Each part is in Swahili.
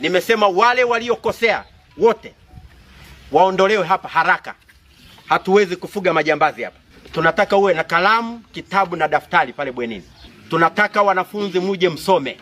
Nimesema wale waliokosea wote waondolewe hapa haraka. Hatuwezi kufuga majambazi hapa. Tunataka uwe na kalamu, kitabu na daftari pale bwenini. Tunataka wanafunzi muje msome.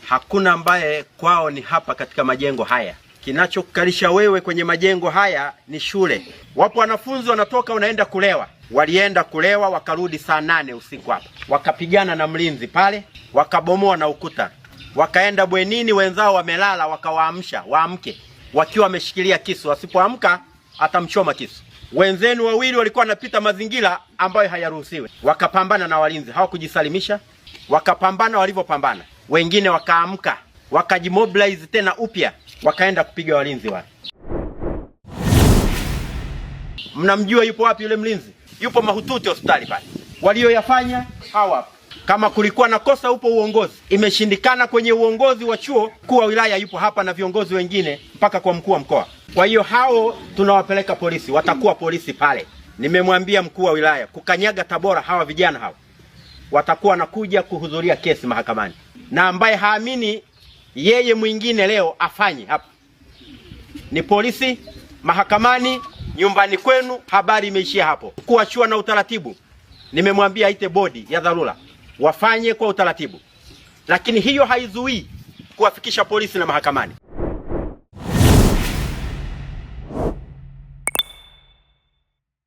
Hakuna ambaye kwao ni hapa katika majengo haya. Kinachokukalisha wewe kwenye majengo haya ni shule. Wapo wanafunzi wanatoka wanaenda kulewa. Walienda kulewa wakarudi saa 8 usiku hapa. Wakapigana na mlinzi pale, wakabomoa na ukuta. Wakaenda bwenini, wenzao wamelala, wakawaamsha waamke. Wakiwa wameshikilia kisu, wasipoamka atamchoma kisu. Wenzenu wawili walikuwa wanapita mazingira ambayo hayaruhusiwi. Wakapambana na walinzi, hawakujisalimisha. Wakapambana walivyopambana. Wengine wakaamka, wakajimobilize tena upya, wakaenda kupiga walinzi wale. Mnamjua yupo wapi yule mlinzi? Yupo mahututi hospitali pale. Walioyafanya hawa. Kama kulikuwa na kosa upo uongozi. Imeshindikana kwenye uongozi wa chuo, mkuu wa wilaya yupo hapa na viongozi wengine mpaka kwa mkuu wa mkoa. Kwa hiyo hao tunawapeleka polisi, watakuwa polisi pale. Nimemwambia mkuu wa wilaya kukanyaga Tabora hawa vijana hawa. Watakuwa nakuja kuhudhuria kesi mahakamani. Na ambaye haamini yeye mwingine leo afanye hapa. Ni polisi, mahakamani, nyumbani kwenu, habari imeishia hapo. Mkuu wa chuo na utaratibu, nimemwambia aite bodi ya dharura, wafanye kwa utaratibu. Lakini hiyo haizuii kuwafikisha polisi na mahakamani.